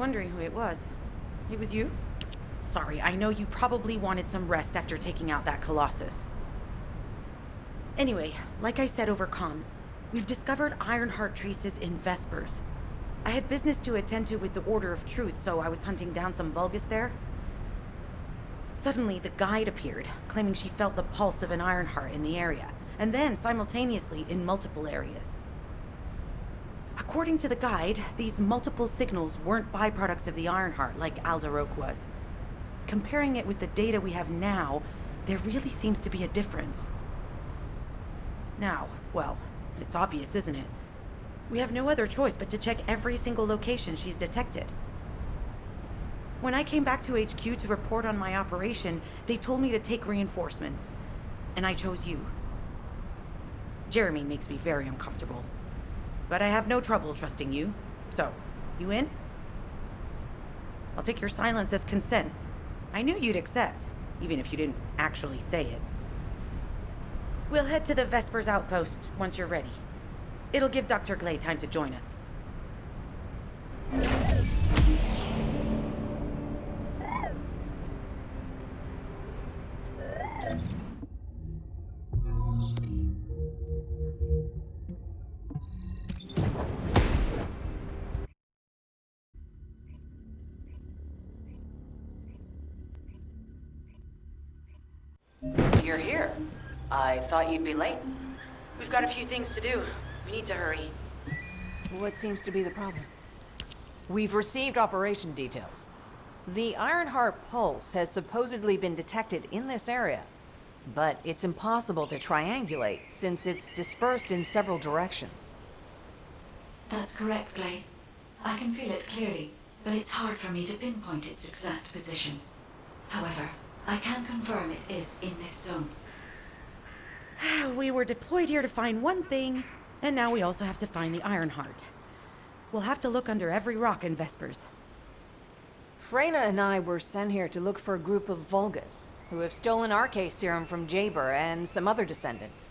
wondering who it was. It was you? Sorry, I know you probably wanted some rest after taking out that Colossus. Anyway, like I said over comms, we've discovered Ironheart traces in Vespers. I had business to attend to with the Order of Truth, so I was hunting down some Vulgus there. Suddenly, the guide appeared, claiming she felt the pulse of an Ironheart in the area, and then simultaneously in multiple areas. According to the guide, these multiple signals weren't byproducts of the Ironheart like Alzarok was. Comparing it with the data we have now, there really seems to be a difference. Now, well, it's obvious, isn't it? We have no other choice but to check every single location she's detected. When I came back to HQ to report on my operation, they told me to take reinforcements, and I chose you. Jeremy makes me very uncomfortable, but I have no trouble trusting you. So, you in? I'll take your silence as consent. I knew you'd accept, even if you didn't actually say it. We'll head to the Vespers outpost once you're ready. It'll give Dr. Glay time to join us. You're here. I thought you'd be late. We've got a few things to do. We need to hurry. What seems to be the problem? We've received operation details. The Ironheart pulse has supposedly been detected in this area, but it's impossible to triangulate since it's dispersed in several directions. That's correct, Glay. I can feel it clearly, but it's hard for me to pinpoint its exact position. However, I can confirm it is in this zone. We were deployed here to find one thing, and now we also have to find the Ironheart. We'll have to look under every rock in Vespers. Freyna and I were sent here to look for a group of Vulgus, who have stolen RK serum from Jaber and some other descendants.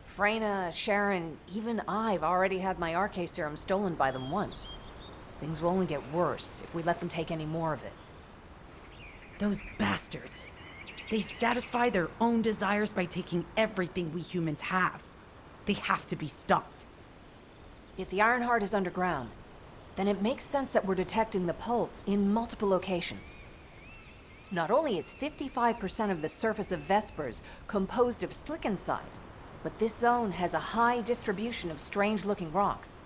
Freyna, Sharon, even I've already had my RK serum stolen by them once. Things will only get worse if we let them take any more of it. Those bastards. They satisfy their own desires by taking everything we humans have. They have to be stopped. If the Ironheart is underground, then it makes sense that we're detecting the pulse in multiple locations. Not only is 55% of the surface of Vespers composed of slickenside, but this zone has a high distribution of strange-looking rocks.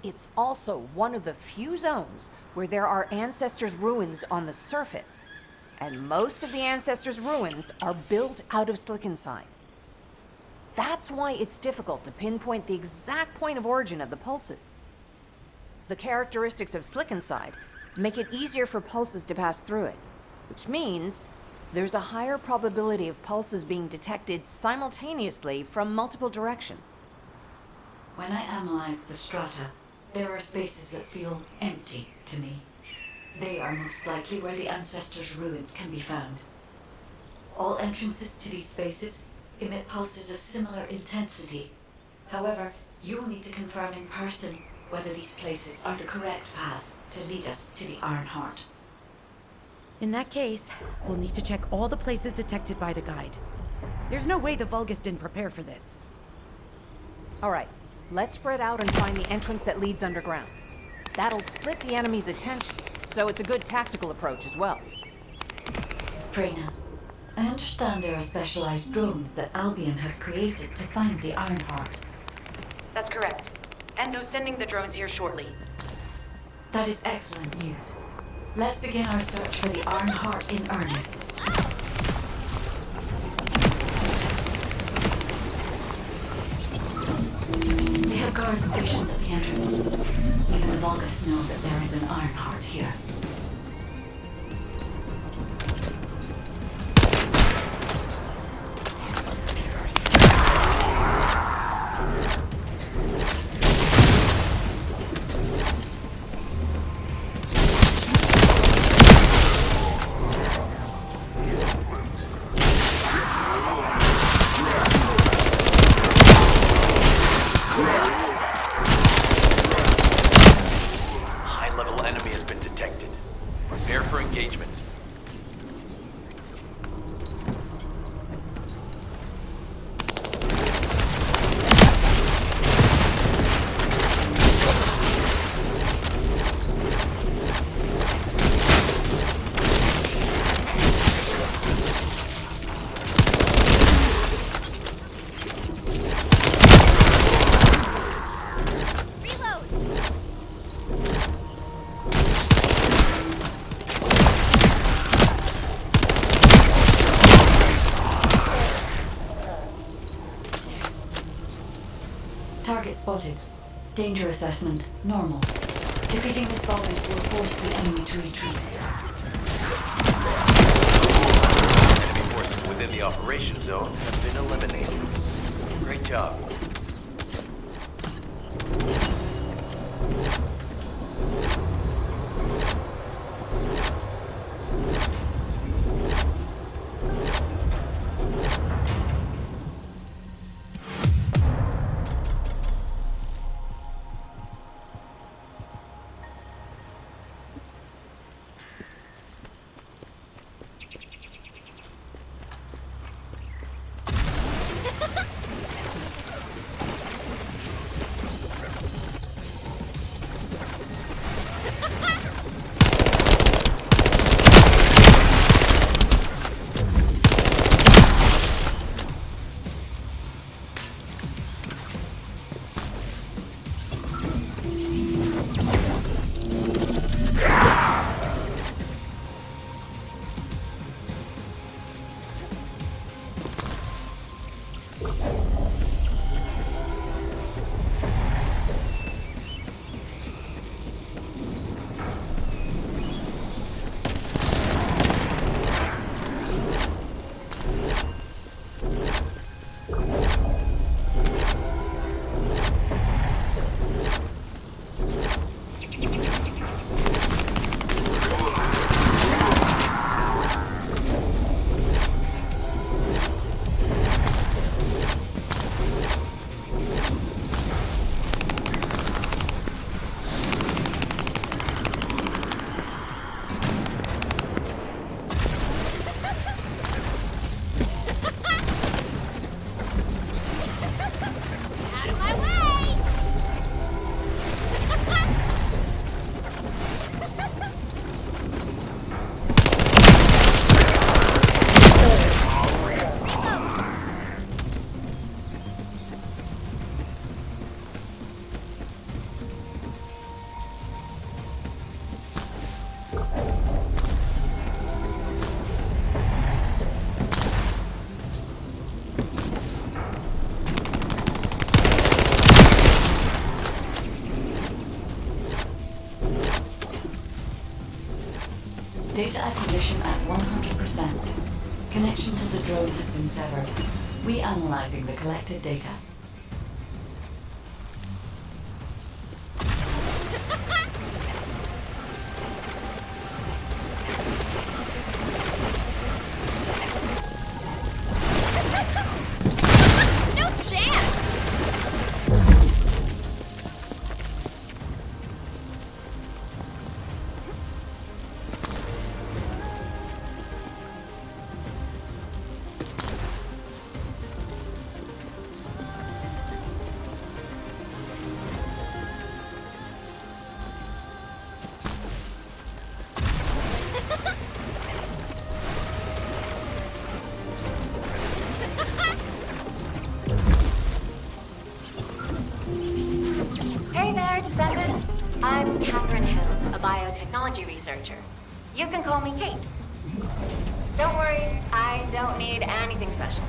It's also one of the few zones where there are Ancestors' ruins on the surface, and most of the Ancestors' ruins are built out of slickenside. That's why it's difficult to pinpoint the exact point of origin of the pulses. The characteristics of slickenside make it easier for pulses to pass through it, which means there's a higher probability of pulses being detected simultaneously from multiple directions. When I analyze the strata, there are spaces that feel empty to me. They are most likely where the Ancestors' ruins can be found. All entrances to these spaces emit pulses of similar intensity. However, you will need to confirm in person whether these places are the correct paths to lead us to the Ironheart. In that case, we'll need to check all the places detected by the guide. There's no way the Vulgus didn't prepare for this. All right, let's spread out and find the entrance that leads underground. That'll split the enemy's attention, so it's a good tactical approach as well. Freyna, I understand there are specialized drones that Albion has created to find the Ironheart. That's correct. Enzo's sending the drones here shortly. That is excellent news. Let's begin our search for the Ironheart in earnest. They have guards stationed at the entrance. Even the Vulgus know that there is an Ironheart here. Target spotted. Danger assessment, normal. Defeating this Vulgus will force the enemy to retreat. Enemy forces within the operation zone have been eliminated. Great job. Data acquisition at 100%. Connection to the drone has been severed. Reanalyzing the collected data. No chance! Hey there, Descendant. I'm Catherine Hill, a biotechnology researcher. You can call me Kate. Don't worry, I don't need anything special.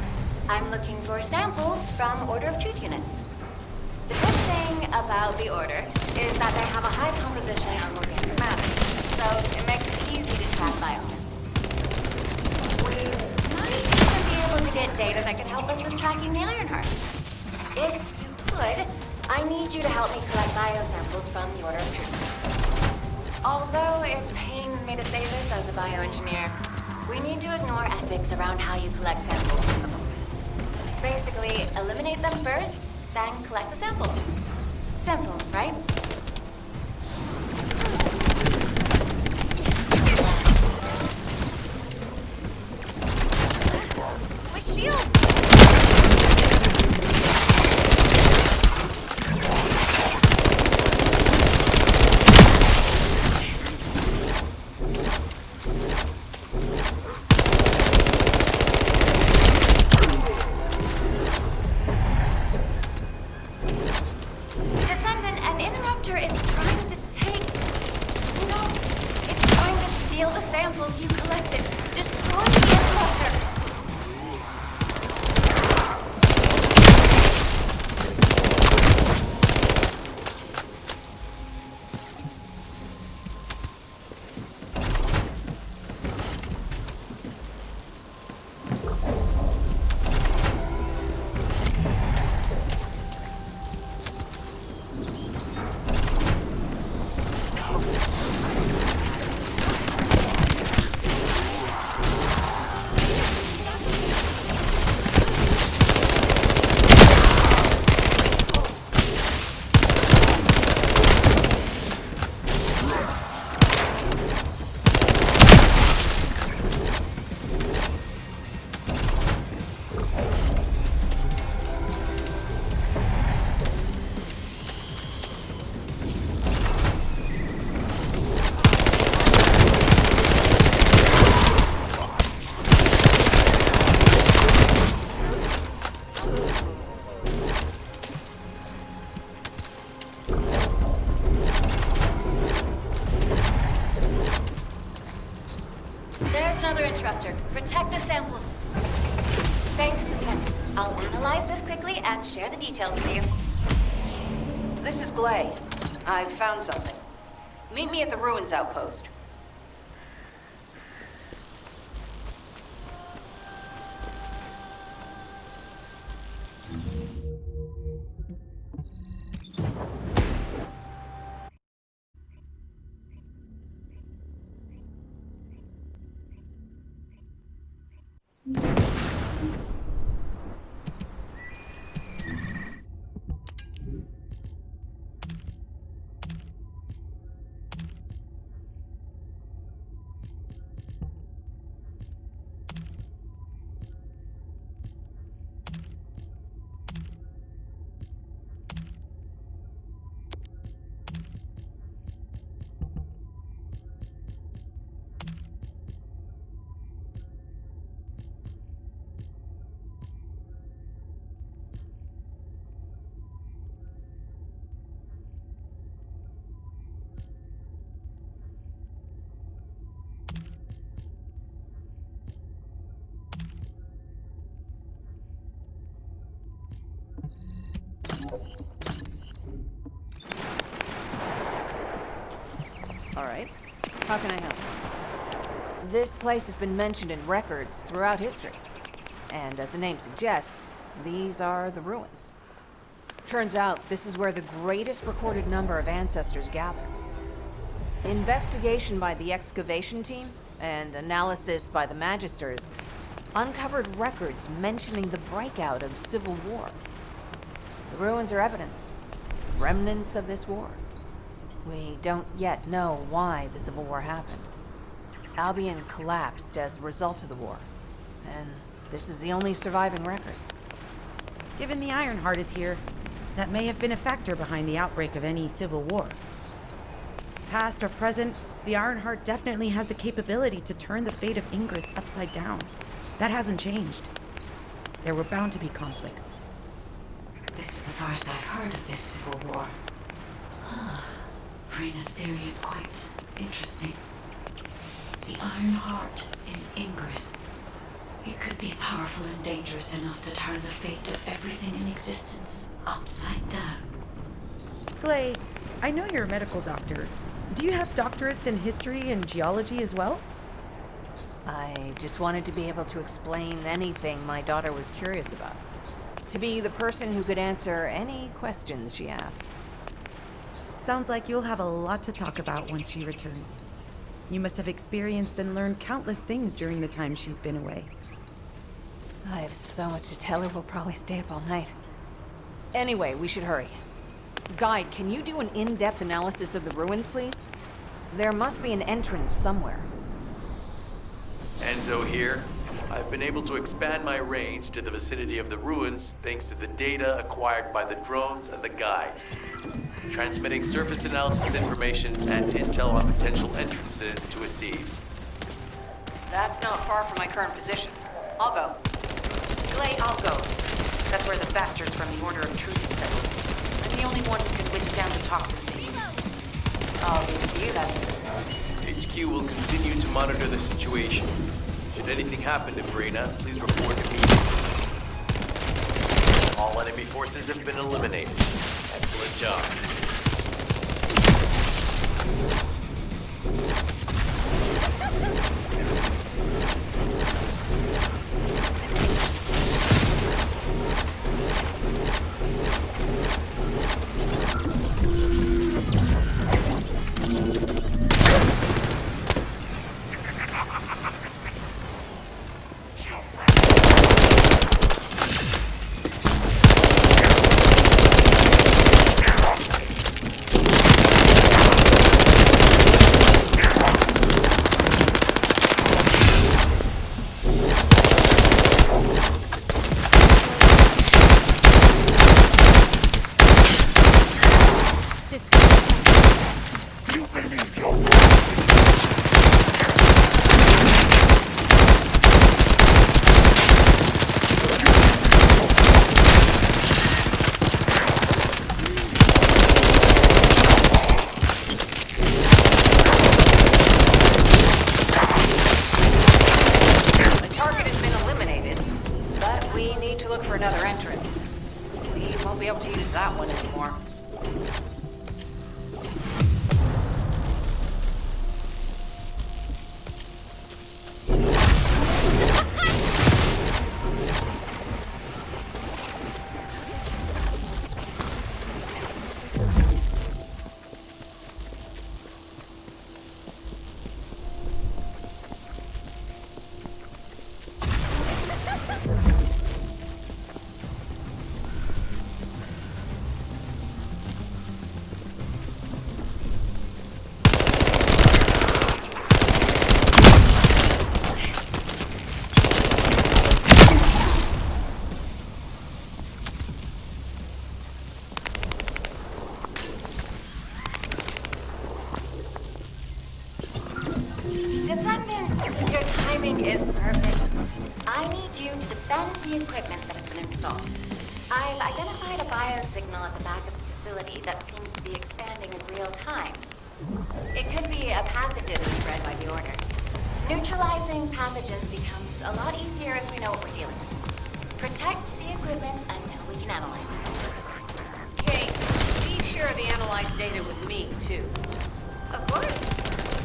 I'm looking for samples from Order of Truth units. The good thing about the Order is that they have a high composition of organic matter, so it makes it easy to track biosamples. We might even be able to get data that could help us with tracking the Ironheart. If you could, I need you to help me collect biosamples from the Order of Truth. Although it pains me to say this as a bioengineer, we need to ignore ethics around how you collect samples from the focus. Basically, eliminate them first, then collect the samples. Simple, right? My shield! Protect the samples. Thanks, Descendant. I'll analyze this quickly and share the details with you. This is Glay. I've found something. Meet me at the Ruins outpost. All right. How can I help? This place has been mentioned in records throughout history. And as the name suggests, these are the ruins. Turns out this is where the greatest recorded number of ancestors gather. Investigation by the excavation team and analysis by the magisters uncovered records mentioning the breakout of civil war. The ruins are evidence, remnants of this war. We don't yet know why the Civil War happened. Albion collapsed as a result of the war, and this is the only surviving record. Given the Ironheart is here, that may have been a factor behind the outbreak of any civil war. Past or present, the Ironheart definitely has the capability to turn the fate of Ingress upside down. That hasn't changed. There were bound to be conflicts. This is the first I've heard of this civil war. Vrena's theory is quite interesting. The Ironheart in Ingress. It could be powerful and dangerous enough to turn the fate of everything in existence upside down. Glay, I know you're a medical doctor. Do you have doctorates in history and geology as well? I just wanted to be able to explain anything my daughter was curious about. To be the person who could answer any questions she asked. Sounds like you'll have a lot to talk about once she returns. You must have experienced and learned countless things during the time she's been away. I have so much to tell her, we'll probably stay up all night. Anyway, we should hurry. Guide, can you do an in-depth analysis of the ruins, please? There must be an entrance somewhere. Enzo here. I've been able to expand my range to the vicinity of the ruins thanks to the data acquired by the drones and the guide. Transmitting surface analysis information and intel on potential entrances to Assize. That's not far from my current position. I'll go. Glay, I'll go. That's where the bastards from the Order of Truth have settled. I'm the only one who can withstand the toxin they use. I'll leave it to you then. HQ will continue to monitor the situation. Should anything happen to Vrena, please report immediately. All enemy forces have been eliminated. Excellent job. for another entrance. We won't be able to use that one anymore. Descendant, your timing is perfect. I need you to defend the equipment that has been installed. I've identified a biosignal at the back of the facility that seems to be expanding in real time. It could be a pathogen spread by the Order. Neutralizing pathogens becomes a lot easier if we know what we're dealing with. Protect the equipment until we can analyze it. Kate, please share the analyzed data with me, too. Of course.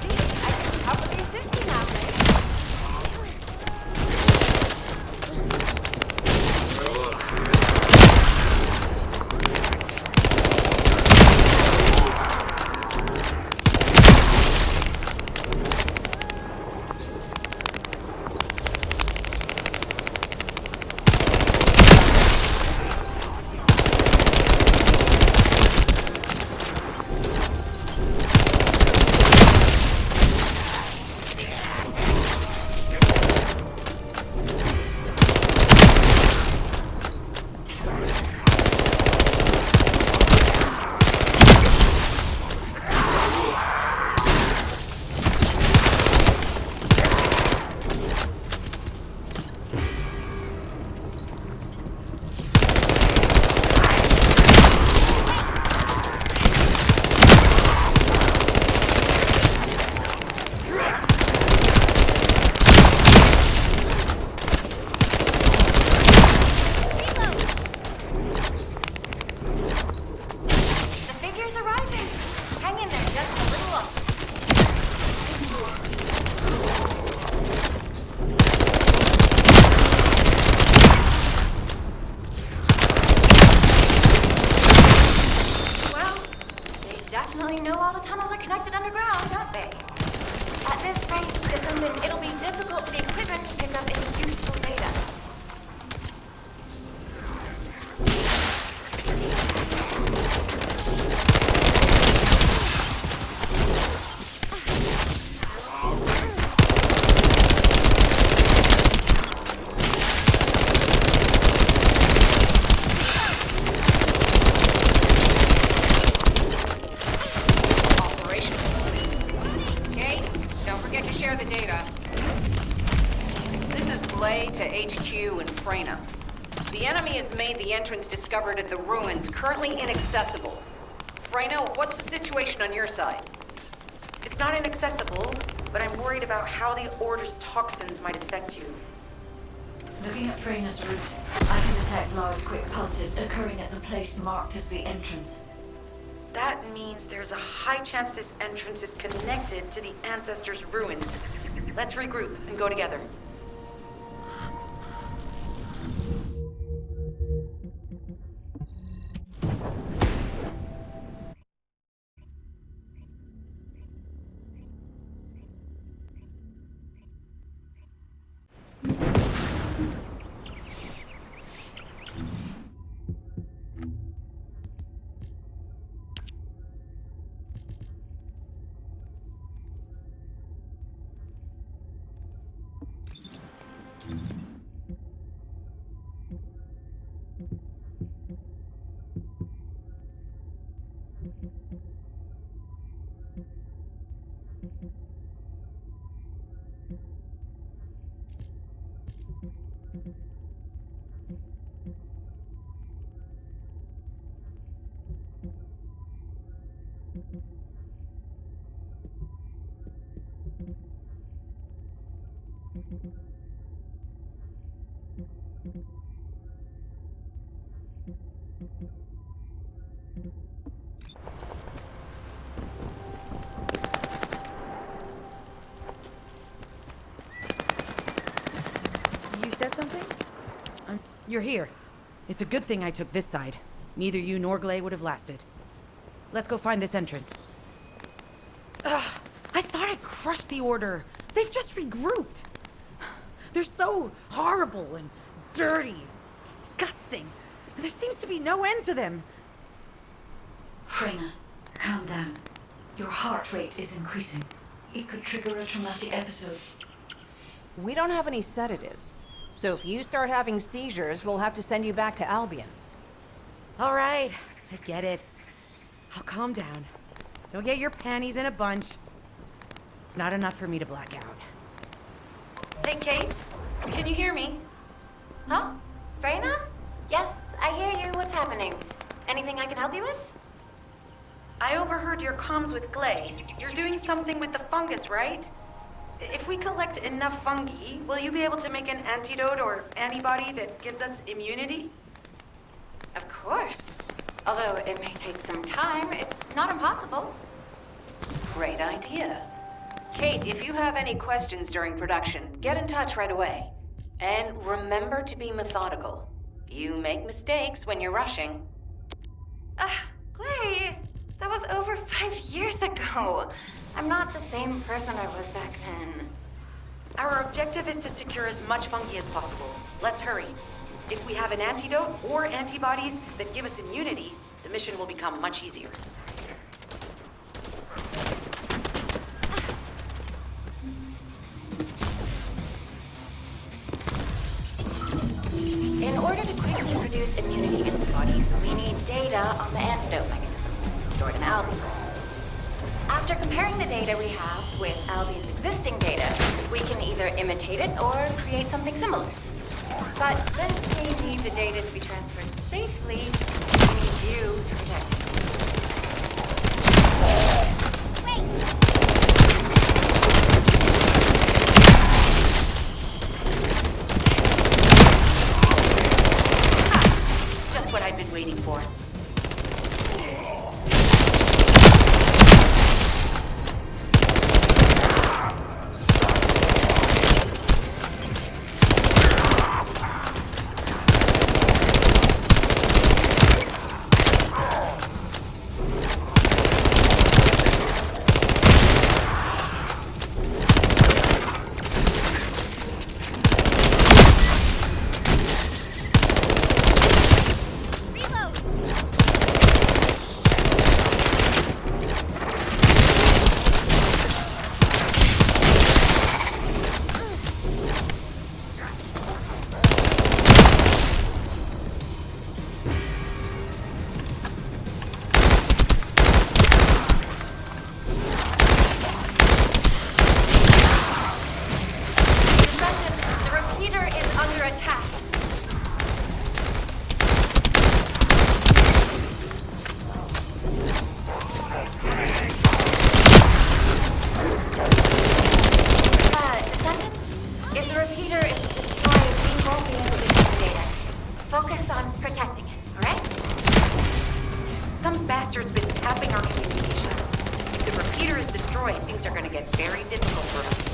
See, I can probably assist you now, Blake. Definitely know all the tunnels are connected underground, don't they? At this rate, Descendant, it'll be difficult for the equipment to pick up any useful data. Share the data. This is Glay to HQ and Freyna. The enemy has made the entrance discovered at the ruins currently inaccessible. Freyna, what's the situation on your side? It's not inaccessible, but I'm worried about how the Order's toxins might affect you. Looking at Freyna's route, I can detect large quick pulses occurring at the place marked as the entrance. That means there's a high chance this entrance is connected to the Ancestors' ruins. Let's regroup and go together. said something? You're here. It's a good thing I took this side. Neither you nor Glay would have lasted. Let's go find this entrance. Ugh, I thought I crushed the Order. They've just regrouped. They're so horrible and dirty, disgusting. And there seems to be no end to them. Freyna, calm down. Your heart rate is increasing. It could trigger a traumatic episode. We don't have any sedatives. So if you start having seizures, we'll have to send you back to Albion. All right, I get it. I'll calm down. Don't get your panties in a bunch. It's not enough for me to black out. Hey, Kate, can you hear me? Huh? Freyna? Yes, I hear you. What's happening? Anything I can help you with? I overheard your comms with Glay. You're doing something with the fungus, right? If we collect enough fungi, will you be able to make an antidote or antibody that gives us immunity? Of course. Although it may take some time, it's not impossible. Great idea. Kate, if you have any questions during production, get in touch right away. And remember to be methodical. You make mistakes when you're rushing. Glay, that was over 5 years ago. I'm not the same person I was back then. Our objective is to secure as much fungi as possible. Let's hurry. If we have an antidote or antibodies that give us immunity, the mission will become much easier. In order to quickly produce immunity antibodies, we need data on the antidote mechanism, stored in Albion. After comparing the data we have with Albion's existing data, we can either imitate it or create something similar. But since we need the data to be transferred safely, we need you to protect it. Just what I've been waiting for. Focus on protecting it, alright? Some bastard's been tapping our communications. If the repeater is destroyed, things are gonna get very difficult for us.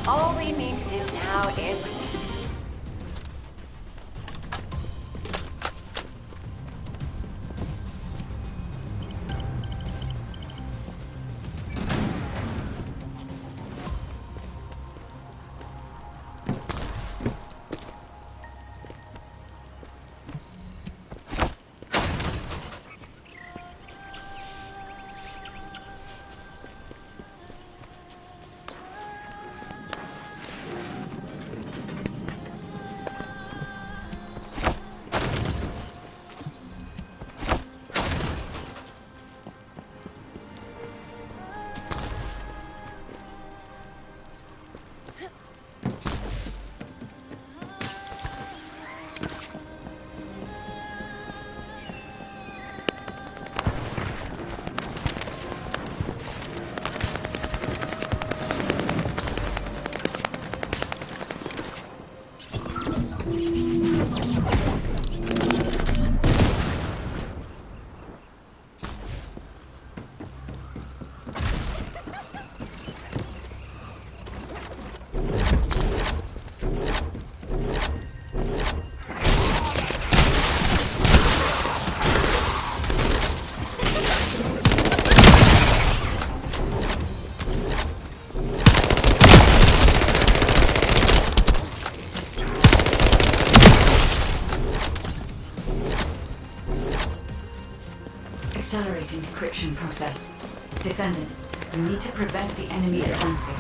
All we need to do now is wait. accelerating decryption process. Descendant, you need to prevent the enemy advancing.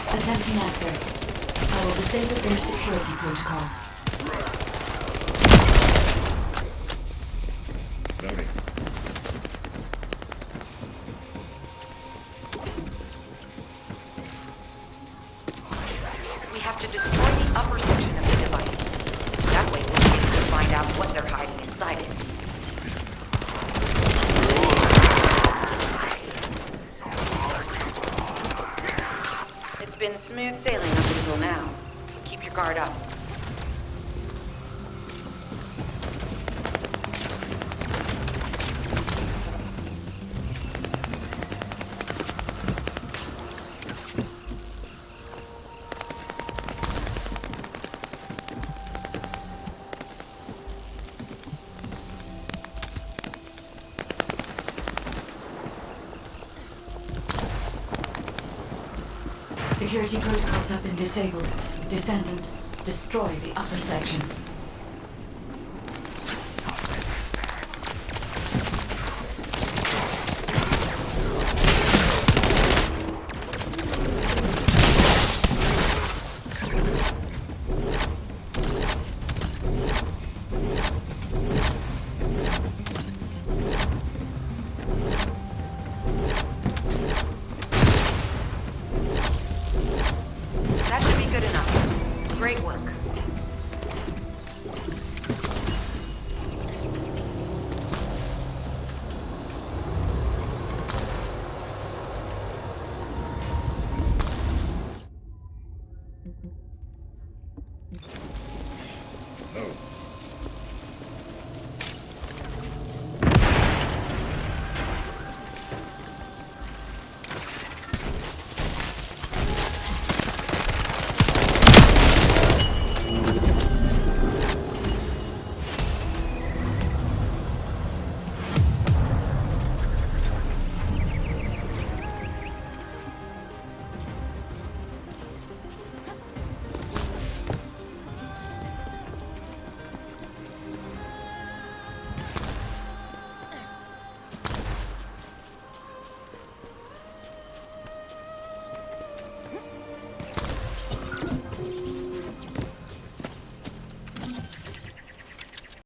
Attempting access. I will disable their security protocols. Noting. We have to destroy the upper section of the device. That way we'll be able to find out what they're hiding inside it. It's been smooth sailing up until now. Keep your guard up. Security protocols have been disabled. Descendant, destroy the upper section.